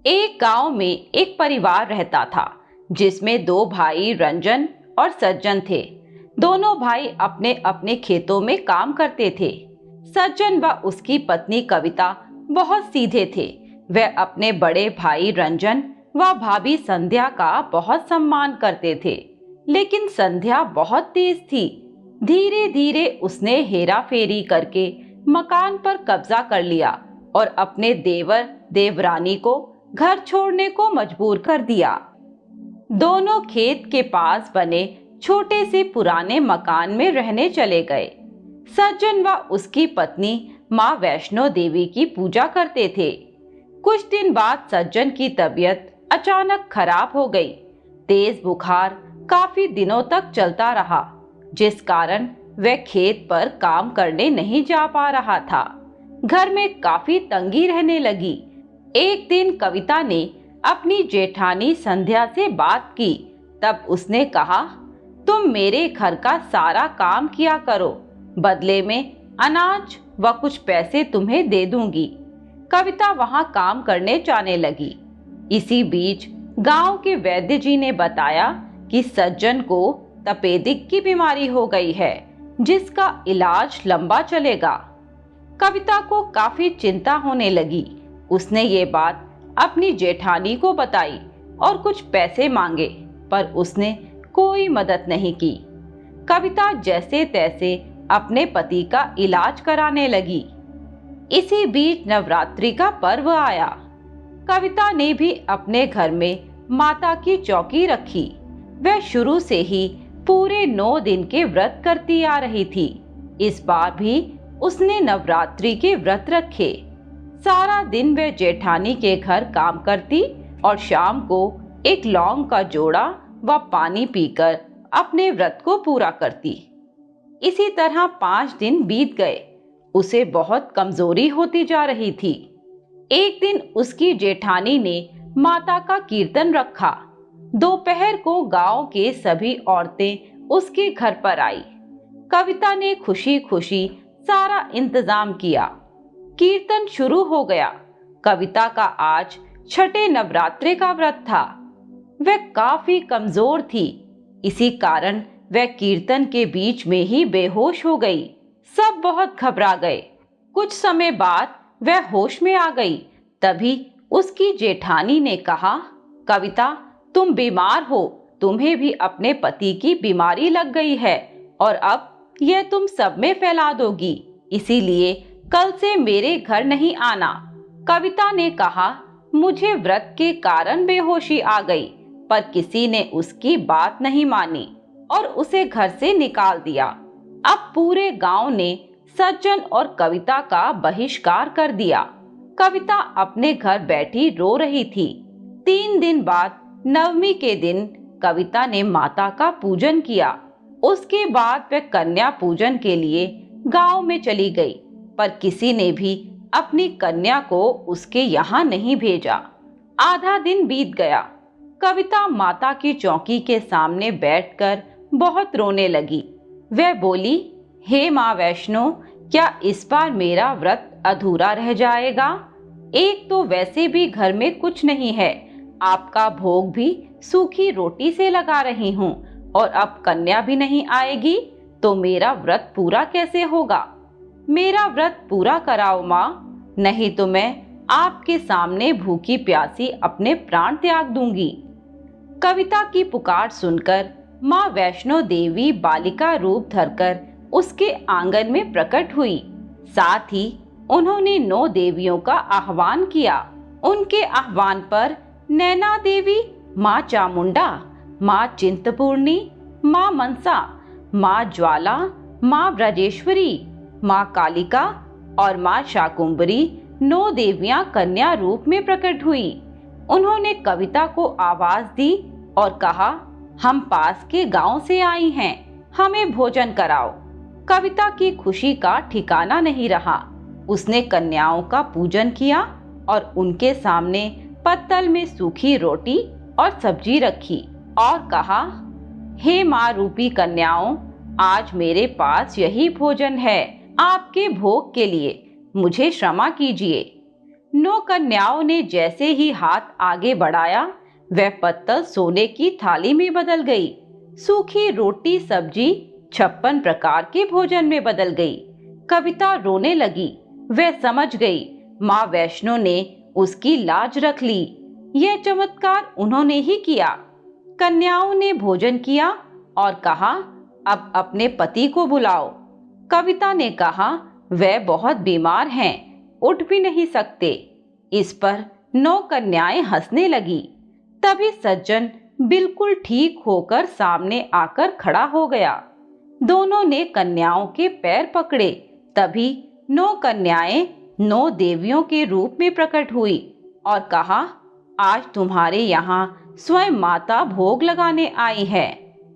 एक गांव में एक परिवार रहता था जिसमें दो भाई रंजन और सज्जन थे। दोनों भाई अपने अपने खेतों में काम करते थे। सज्जन व उसकी पत्नी कविता बहुत सीधे थे। वह अपने बड़े भाई रंजन व भाभी संध्या का बहुत सम्मान करते थे। लेकिन संध्या बहुत तेज थी। धीरे धीरे उसने हेरा फेरी करके मकान पर कब्जा कर लिया और अपने देवर देवरानी को घर छोड़ने को मजबूर कर दिया। दोनों खेत के पास बने छोटे से पुराने मकान में रहने चले गए। सज्जन व उसकी पत्नी माँ वैष्णो देवी की पूजा करते थे। कुछ दिन बाद सज्जन की तबीयत अचानक खराब हो गई। तेज बुखार काफी दिनों तक चलता रहा, जिस कारण वह खेत पर काम करने नहीं जा पा रहा था। घर में काफी तंगी रहने लगी। एक दिन कविता ने अपनी जेठानी संध्या से बात की। तब उसने कहा, तुम मेरे घर का सारा काम किया करो, बदले में अनाज व कुछ पैसे तुम्हें दे दूंगी। कविता वहां काम करने जाने लगी। इसी बीच गांव के वैद्य जी ने बताया कि सज्जन को तपेदिक की बीमारी हो गई है, जिसका इलाज लंबा चलेगा। कविता को काफी चिंता होने लगी। उसने ये बात अपनी जेठानी को बताई और कुछ पैसे मांगे, पर उसने कोई मदद नहीं की। कविता जैसे तैसे अपने पति का इलाज कराने लगी। इसी बीच नवरात्रि का पर्व आया। कविता ने भी अपने घर में माता की चौकी रखी। वह शुरू से ही पूरे 9 दिन के व्रत करती आ रही थी। इस बार भी उसने नवरात्रि के व्रत रखे। सारा दिन वह जेठानी के घर काम करती और शाम को एक लौंग का जोड़ा व पानी पीकर अपने व्रत को पूरा करती। इसी तरह 5 दिन बीत गए। उसे बहुत कमजोरी होती जा रही थी। एक दिन उसकी जेठानी ने माता का कीर्तन रखा। दोपहर को गांव के सभी औरतें उसके घर पर आई। कविता ने खुशी खुशी सारा इंतजाम किया। कीर्तन शुरू हो गया। कविता का आज छठे नवरात्रे का व्रत था। वह काफी कमजोर थी। इसी कारण वह कीर्तन के बीच में ही बेहोश हो गई। सब बहुत घबरा गए। कुछ समय बाद वह होश में आ गई। तभी उसकी जेठानी ने कहा, कविता, तुम बीमार हो। तुम्हें भी अपने पति की बीमारी लग गई है और अब यह तुम सब में फैला दोगी। इसीलिए कल से मेरे घर नहीं आना। कविता ने कहा, मुझे व्रत के कारण बेहोशी आ गई, पर किसी ने उसकी बात नहीं मानी और उसे घर से निकाल दिया। अब पूरे गांव ने सज्जन और कविता का बहिष्कार कर दिया। कविता अपने घर बैठी रो रही थी। 3 दिन बाद नवमी के दिन कविता ने माता का पूजन किया। उसके बाद वह कन्या पूजन के लिए गांव में चली गई, पर किसी ने भी अपनी कन्या को उसके यहाँ नहीं भेजा। आधा दिन बीत गया। कविता माता की चौकी के सामने बैठकर बहुत रोने लगी। वह बोली, हे माँ वैष्णो, क्या इस बार मेरा व्रत अधूरा रह जाएगा? एक तो वैसे भी घर में कुछ नहीं है। आपका भोग भी सूखी रोटी से लगा रही हूँ और अब कन्या भी नहीं आएगी तो मेरा व्रत पूरा कैसे होगा? मेरा व्रत पूरा कराओ माँ, नहीं तो मैं आपके सामने भूखी प्यासी अपने प्राण त्याग दूंगी। कविता की पुकार सुनकर माँ वैष्णो देवी बालिका रूप धरकर उसके आंगन में प्रकट हुई। साथ ही उन्होंने 9 देवियों का आह्वान किया। उनके आह्वान पर नैना देवी, माँ चामुंडा, माँ चिंतपूर्णी, माँ मनसा, माँ ज्वाला, माँ ब्रजेश्वरी, माँ कालिका और माँ शाकुंभरी 9 देवियां कन्या रूप में प्रकट हुई। उन्होंने कविता को आवाज दी और कहा, हम पास के गांव से आई हैं, हमें भोजन कराओ। कविता की खुशी का ठिकाना नहीं रहा। उसने कन्याओं का पूजन किया और उनके सामने पत्तल में सूखी रोटी और सब्जी रखी और कहा, हे माँ रूपी कन्याओं, आज मेरे पास यही भोजन है आपके भोग के लिए, मुझे क्षमा कीजिए। नौ कन्याओं ने जैसे ही हाथ आगे बढ़ाया, वह पत्तल सोने की थाली में बदल गई। सूखी रोटी सब्जी 56 प्रकार के भोजन में बदल गई। कविता रोने लगी। वह समझ गई माँ वैष्णो ने उसकी लाज रख ली। यह चमत्कार उन्होंने ही किया। कन्याओं ने भोजन किया और कहा, अब अपने पति को बुलाओ। कविता ने कहा, वह बहुत बीमार हैं, उठ भी नहीं सकते। इस पर 9 कन्याएं हंसने लगी। तभी सज्जन बिल्कुल ठीक होकर सामने आकर खड़ा हो गया। दोनों ने कन्याओं के पैर पकड़े। तभी 9 कन्याएं 9 देवियों के रूप में प्रकट हुई और कहा, आज तुम्हारे यहाँ स्वयं माता भोग लगाने आई है।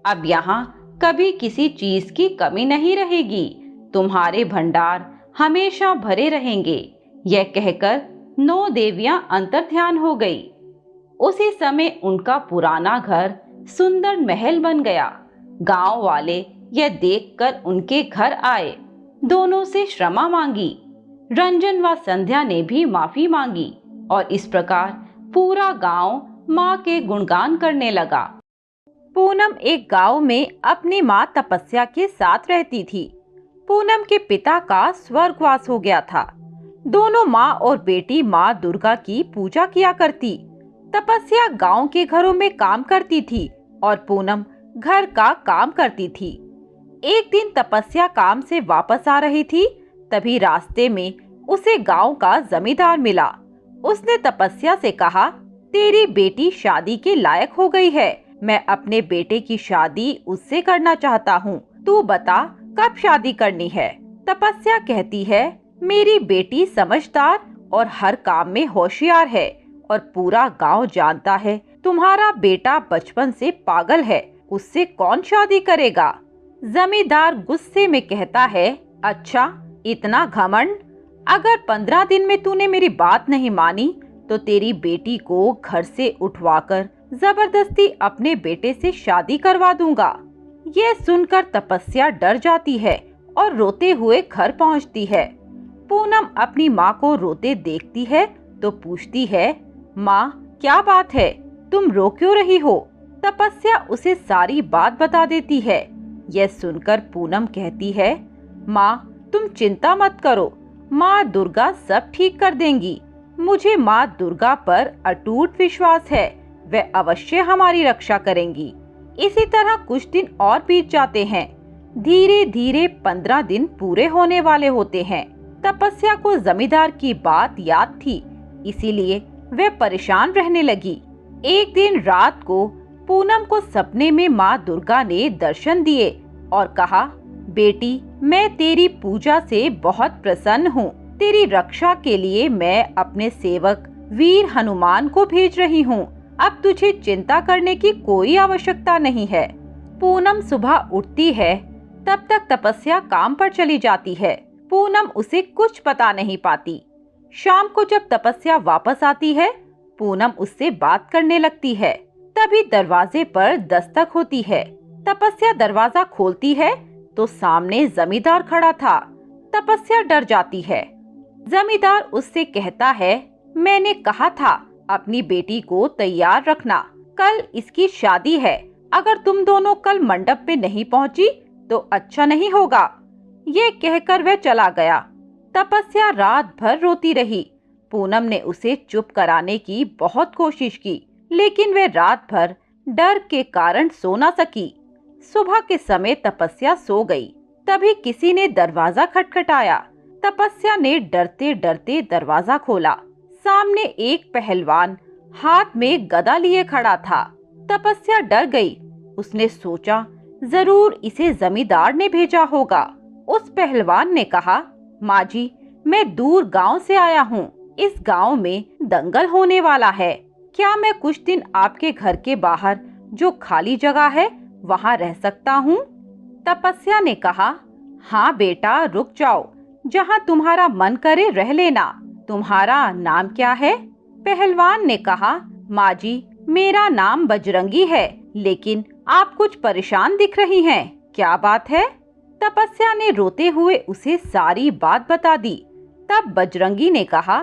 अब यहाँ कभी किसी चीज की कमी नहीं रहेगी। तुम्हारे भंडार हमेशा भरे रहेंगे। यह कहकर 9 देवियां अंतर्ध्यान हो गई। उसी समय उनका पुराना घर सुंदर महल बन गया। गांव वाले यह देखकर उनके घर आए। दोनों से क्षमा मांगी। रंजन व संध्या ने भी माफी मांगी और इस प्रकार पूरा गांव माँ के गुणगान करने लगा। पूनम एक गांव में अपनी माँ तपस्या के साथ रहती थी। पूनम के पिता का स्वर्गवास हो गया था। दोनों माँ और बेटी माँ दुर्गा की पूजा किया करती। तपस्या गांव के घरों में काम करती थी और पूनम घर का काम करती थी। एक दिन तपस्या काम से वापस आ रही थी। तभी रास्ते में उसे गांव का जमींदार मिला। उसने तपस्या से कहा, तेरी बेटी शादी के लायक हो गई है। मैं अपने बेटे की शादी उससे करना चाहता हूँ। तू बता कब शादी करनी है। तपस्या कहती है, मेरी बेटी समझदार और हर काम में होशियार है और पूरा गांव जानता है तुम्हारा बेटा बचपन से पागल है, उससे कौन शादी करेगा। जमींदार गुस्से में कहता है, अच्छा इतना घमंड। अगर 15 दिन में तूने मेरी बात नहीं मानी तो तेरी बेटी को घर से उठवाकर जबरदस्ती अपने बेटे से शादी करवा दूंगा। यह सुनकर तपस्या डर जाती है और रोते हुए घर पहुंचती है। पूनम अपनी माँ को रोते देखती है तो पूछती है, माँ क्या बात है, तुम रो क्यों रही हो। तपस्या उसे सारी बात बता देती है। यह सुनकर पूनम कहती है, माँ तुम चिंता मत करो, माँ दुर्गा सब ठीक कर देंगी। मुझे माँ दुर्गा पर अटूट विश्वास है, वह अवश्य हमारी रक्षा करेंगी। इसी तरह कुछ दिन और बीत जाते हैं। धीरे धीरे 15 दिन पूरे होने वाले होते हैं। तपस्या को जमींदार की बात याद थी, इसीलिए वह परेशान रहने लगी। एक दिन रात को पूनम को सपने में माँ दुर्गा ने दर्शन दिए और कहा, बेटी मैं तेरी पूजा से बहुत प्रसन्न हूँ। तेरी रक्षा के लिए मैं अपने सेवक वीर हनुमान को भेज रही हूँ। अब तुझे चिंता करने की कोई आवश्यकता नहीं है। पूनम सुबह उठती है, तब तक तपस्या काम पर चली जाती है। पूनम उसे कुछ पता नहीं पाती। शाम को जब तपस्या वापस आती है, पूनम उससे बात करने लगती है। तभी दरवाजे पर दस्तक होती है। तपस्या दरवाजा खोलती है तो सामने जमींदार खड़ा था। तपस्या डर जाती है। जमींदार उससे कहता है, मैंने कहा था अपनी बेटी को तैयार रखना, कल इसकी शादी है। अगर तुम दोनों कल मंडप पे नहीं पहुंची तो अच्छा नहीं होगा। ये कहकर वह चला गया। तपस्या रात भर रोती रही। पूनम ने उसे चुप कराने की बहुत कोशिश की, लेकिन वह रात भर डर के कारण सो न सकी। सुबह के समय तपस्या सो गई। तभी किसी ने दरवाजा खटखटाया। तपस्या ने डरते डरते दरवाजा खोला। सामने एक पहलवान हाथ में गदा लिए खड़ा था। तपस्या डर गई। उसने सोचा, जरूर इसे जमींदार ने भेजा होगा। उस पहलवान ने कहा, माँ जी मैं दूर गांव से आया हूँ। इस गांव में दंगल होने वाला है। क्या मैं कुछ दिन आपके घर के बाहर जो खाली जगह है वहाँ रह सकता हूँ? तपस्या ने कहा, हाँ बेटा रुक जाओ, जहाँ तुम्हारा मन करे रह लेना। तुम्हारा नाम क्या है? पहलवान ने कहा, माँ जी मेरा नाम बजरंगी है, लेकिन आप कुछ परेशान दिख रही हैं, क्या बात है? तपस्या ने रोते हुए उसे सारी बात बता दी। तब बजरंगी ने कहा,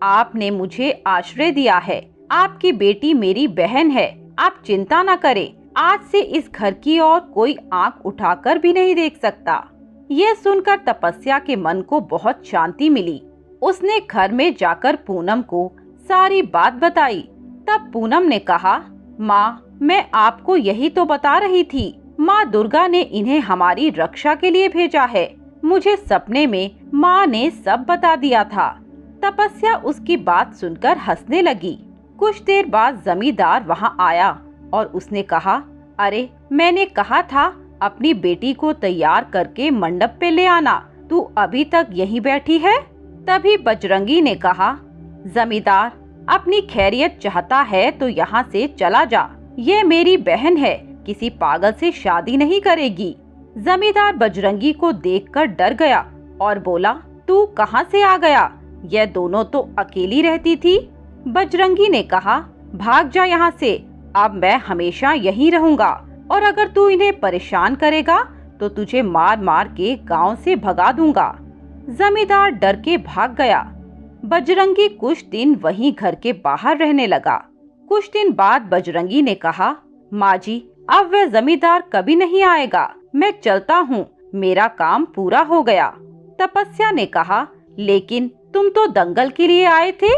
आपने मुझे आश्रय दिया है। आपकी बेटी मेरी बहन है। आप चिंता न करें। आज से इस घर की ओर कोई आंख उठाकर भी नहीं देख सकता। यह सुनकर तपस्या के मन को बहुत शांति मिली। उसने घर में जाकर पूनम को सारी बात बताई। तब पूनम ने कहा, माँ, मैं आपको यही तो बता रही थी। माँ दुर्गा ने इन्हें हमारी रक्षा के लिए भेजा है। मुझे सपने में माँ ने सब बता दिया था। तपस्या उसकी बात सुनकर हंसने लगी। कुछ देर बाद जमींदार वहाँ आया और उसने कहा, अरे मैंने कहा था अपनी बेटी को तैयार करके मंडप पे ले आना। तू अभी तक यहीं बैठी है? तभी बजरंगी ने कहा, जमींदार अपनी खैरियत चाहता है तो यहाँ से चला जा। ये मेरी बहन है, किसी पागल से शादी नहीं करेगी। जमींदार बजरंगी को देखकर डर गया और बोला, तू कहाँ से आ गया? यह दोनों तो अकेली रहती थी। बजरंगी ने कहा, भाग जा यहाँ से। अब मैं हमेशा यहीं रहूंगा और अगर तू इन्हें परेशान करेगा तो तुझे मार मार के गांव से भगा दूंगा। जमींदार डर के भाग गया। बजरंगी कुछ दिन वहीं घर के बाहर रहने लगा। कुछ दिन बाद बजरंगी ने कहा, माँ जी, अब वह जमींदार कभी नहीं आएगा। मैं चलता हूँ, मेरा काम पूरा हो गया। तपस्या ने कहा, लेकिन तुम तो दंगल के लिए आए थे।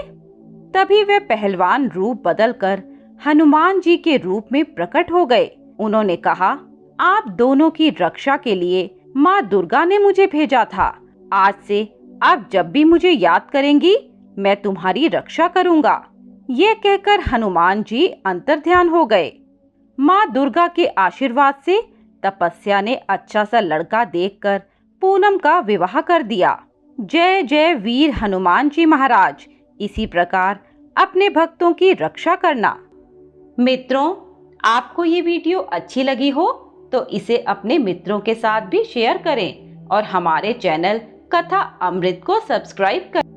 तभी वे पहलवान रूप बदलकर हनुमान जी के रूप में प्रकट हो गए। उन्होंने कहा, आप दोनों की रक्षा के लिए माँ दुर्गा ने मुझे भेजा था। आज से आप जब भी मुझे याद करेंगी, मैं तुम्हारी रक्षा करूंगा। ये कहकर हनुमान जी अंतर्ध्यान हो गए। माँ दुर्गा के आशीर्वाद से तपस्या ने अच्छा सा लड़का देखकर पूनम का विवाह कर दिया। जय जय वीर हनुमान जी महाराज। इसी प्रकार अपने भक्तों की रक्षा करना। मित्रों, आपको ये वीडियो अच्छी लगी हो तो इसे अपने मित्रों के साथ भी शेयर करें और हमारे चैनल कथा अमृत को सब्सक्राइब करें।